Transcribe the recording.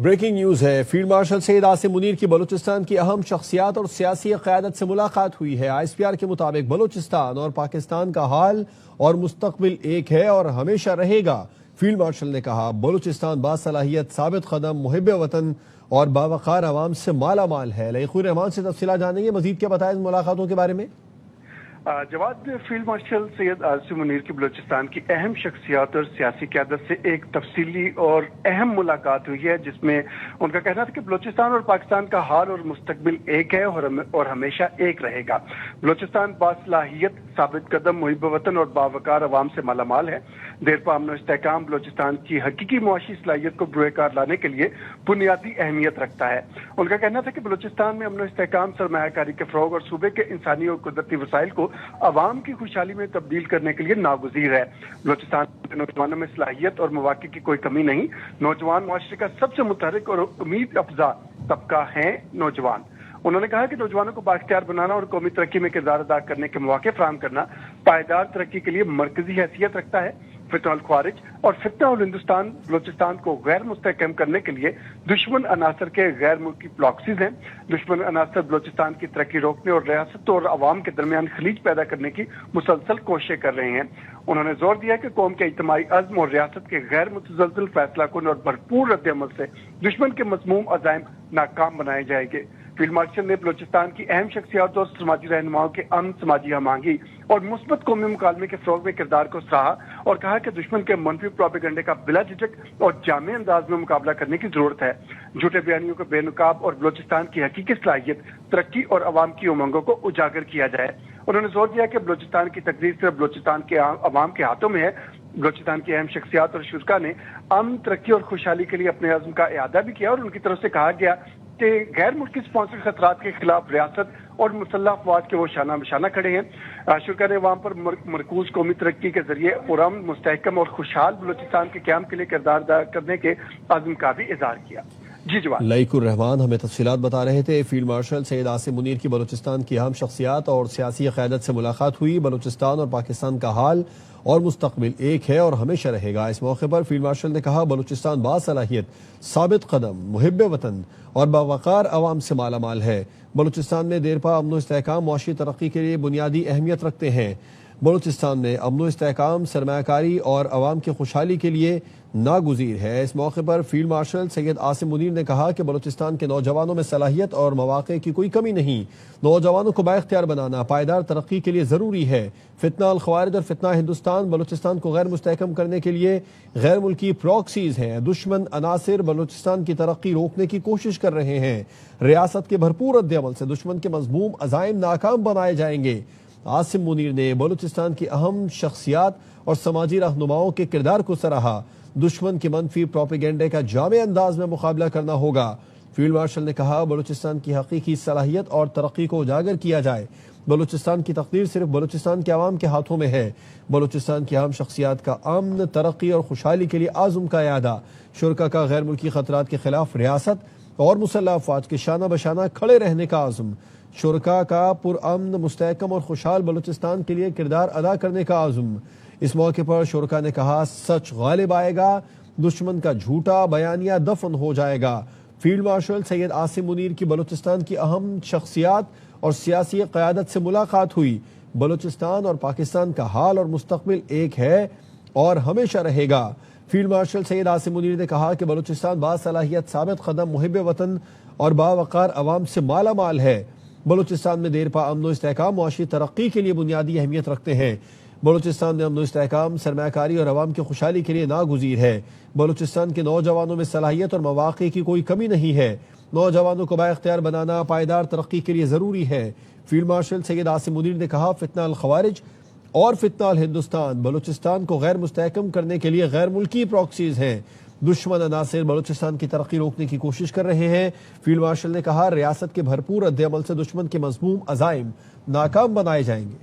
Breaking news ہے۔ Field marshal Syed Asim Munir کی بلوچستان کی اہم شخصیات اور سیاسی قیادت سے ملاقات ہوئی ہے۔ ISPR کے مطابق بلوچستان اور پاکستان کا حال اور مستقبل ایک ہے اور ہمیشہ رہے گا۔ فیلڈ مارشل نے کہا بلوچستان باصلاحیت، ثابت قدم، محب وطن اور باوقار عوام سے مالا مال ہے۔ لئیخور رحمان سے تفصیلات جانیں گے، مزید کیا بتائیں اس ملاقاتوں کے بارے میں؟ جواد، فیلڈ مارشل سید عاصم منیر کی بلوچستان کی اہم شخصیات اور سیاسی قیادت سے ایک تفصیلی اور اہم ملاقات ہوئی ہے، جس میں ان کا کہنا تھا کہ بلوچستان اور پاکستان کا حال اور مستقبل ایک ہے اور ہمیشہ ایک رہے گا۔ بلوچستان باصلاحیت، ثابت قدم، محب وطن اور باوقار عوام سے مالا مال ہے۔ دیرپا امن و استحکام بلوچستان کی حقیقی معاشی صلاحیت کو بروئے کار لانے کے لیے بنیادی اہمیت رکھتا ہے۔ ان کا کہنا تھا کہ بلوچستان میں امن و استحکام، سرمایہ کاری کے فروغ اور صوبے کے انسانی اور قدرتی وسائل کو عوام کی خوشحالی میں تبدیل کرنے کے لیے ناگزیر ہے۔ بلوچستان کے نوجوانوں میں صلاحیت اور مواقع کی کوئی کمی نہیں۔ نوجوان معاشرے کا سب سے متحرک اور امید افزا طبقہ ہیں نوجوان۔ انہوں نے کہا کہ نوجوانوں کو بااختیار بنانا اور قومی ترقی میں کردار ادا کرنے کے مواقع فراہم کرنا پائیدار ترقی کے لیے مرکزی حیثیت رکھتا ہے۔ فتنہ الخوارج اور فتنہ الہندوستان بلوچستان کو غیر مستحکم کرنے کے لیے دشمن عناصر کے غیر ملکی پلاکسیز ہیں۔ دشمن عناصر بلوچستان کی ترقی روکنے اور ریاست اور عوام کے درمیان خلیج پیدا کرنے کی مسلسل کوششیں کر رہے ہیں۔ انہوں نے زور دیا کہ قوم کے اجتماعی عزم اور ریاست کے غیر متزلزل فیصلہ کن اور بھرپور رد عمل سے دشمن کے مذموم عزائم ناکام بنائے جائیں گے۔ فیلڈ مارشل نے بلوچستان کی اہم شخصیات اور سماجی رہنماؤں کے امن، سماجی ہم آہنگی اور مثبت قومی مکالمے کے فروغ میں کردار کو سراہا اور کہا کہ دشمن کے منفی پروپیگنڈے کا بلا جھجک اور جامع انداز میں مقابلہ کرنے کی ضرورت ہے۔ جھوٹے بیانیوں کو بے نقاب اور بلوچستان کی حقیقی صلاحیت، ترقی اور عوام کی امنگوں کو اجاگر کیا جائے۔ انہوں نے زور دیا کہ بلوچستان کی تقدیر صرف بلوچستان کے عوام کے ہاتھوں میں ہے۔ بلوچستان کی اہم شخصیات اور شرکاء نے امن، ترقی اور خوشحالی کے لیے اپنے عزم کا اعادہ بھی کیا اور ان کی طرف سے کہا گیا کہ غیر ملکی سپانسر خطرات کے خلاف ریاست اور مسلح افواج کے وہ شانہ بشانہ کھڑے ہیں۔ شرکاء نے عوام پر مرکوز قومی ترقی کے ذریعے پرامن، مستحکم اور خوشحال بلوچستان کے قیام کے لیے کردار ادا کرنے کے عزم کا بھی اظہار کیا۔ جی جواد، لئیخور رحمان ہمیں تفصیلات بتا رہے تھے۔ فیلڈ مارشل سید عاصم منیر کی بلوچستان کی اہم شخصیات اور سیاسی قیادت سے ملاقات ہوئی۔ بلوچستان اور پاکستان کا حال اور مستقبل ایک ہے اور ہمیشہ رہے گا۔ اس موقع پر فیلڈ مارشل نے کہا بلوچستان باصلاحیت، ثابت قدم، محب وطن اور باوقار عوام سے مالا مال ہے۔ بلوچستان میں دیرپا امن و استحکام معاشی ترقی کے لیے بنیادی اہمیت رکھتے ہیں۔ بلوچستان میں امن و استحکام، سرمایہ کاری اور عوام کی خوشحالی کے لیے ناگزیر ہے۔ اس موقع پر فیلڈ مارشل سید عاصم منیر نے کہا کہ بلوچستان کے نوجوانوں میں صلاحیت اور مواقع کی کوئی کمی نہیں۔ نوجوانوں کو بااختیار بنانا پائیدار ترقی کے لیے ضروری ہے۔ فتنہ الخوارج اور فتنہ ہندوستان بلوچستان کو غیر مستحکم کرنے کے لیے غیر ملکی پراکسیز ہیں۔ دشمن عناصر بلوچستان کی ترقی روکنے کی کوشش کر رہے ہیں۔ ریاست کے بھرپور رد عمل سے دشمن کے مذموم عزائم ناکام بنائے جائیں گے۔ عاصم منیر نے بلوچستان کی اہم شخصیات اور سماجی رہنماؤں کے کردار کو سراہا۔ دشمن کے منفی پروپیگنڈے کا جامع انداز میں مقابلہ کرنا ہوگا۔ فیلڈ مارشل نے کہا بلوچستان کی حقیقی صلاحیت اور ترقی کو اجاگر کیا جائے۔ بلوچستان کی تقدیر صرف بلوچستان کے عوام کے ہاتھوں میں ہے۔ بلوچستان کی اہم شخصیات کا امن، ترقی اور خوشحالی کے لیے عزم کا اعادہ، شرکاء کا غیر ملکی خطرات کے خلاف ریاست اور مسلح افواج کے شانہ بشانہ کھڑے رہنے کا عزم، شرکاء کا پرامن، مستحکم اور خوشحال بلوچستان کے لیے کردار ادا کرنے کا عزم۔ اس موقع پر شرکاء نے کہا سچ غالب آئے گا، دشمن کا جھوٹا بیانیہ دفن ہو جائے گا۔ فیلڈ مارشل سید عاصم منیر کی بلوچستان کی اہم شخصیات اور سیاسی قیادت سے ملاقات ہوئی۔ بلوچستان اور پاکستان کا حال اور مستقبل ایک ہے اور ہمیشہ رہے گا۔ فیلڈ مارشل سید عاصم منیر نے کہا کہ بلوچستان باصلاحیت، ثابت قدم، محب وطن اور باوقار عوام سے مالا مال ہے۔ بلوچستان میں دیرپا امن و استحکام معاشی ترقی کے لیے بنیادی اہمیت رکھتے ہیں۔ بلوچستان میں امن و استحکام، سرمایہ کاری اور عوام کی خوشحالی کے لیے ناگزیر ہے۔ بلوچستان کے نوجوانوں میں صلاحیت اور مواقع کی کوئی کمی نہیں ہے۔ نوجوانوں کو بااختیار بنانا پائیدار ترقی کے لیے ضروری ہے۔ فیلڈ مارشل سید عاصم منیر نے کہا فتنہ الخوارج اور فتنہ الہندوستان بلوچستان کو غیر مستحکم کرنے کے لیے غیر ملکی پراکسیز ہیں۔ دشمن عناصر بلوچستان کی ترقی روکنے کی کوشش کر رہے ہیں۔ فیلڈ مارشل نے کہا ریاست کے بھرپور رد عمل سے دشمن کے مذموم عزائم ناکام بنائے جائیں گے۔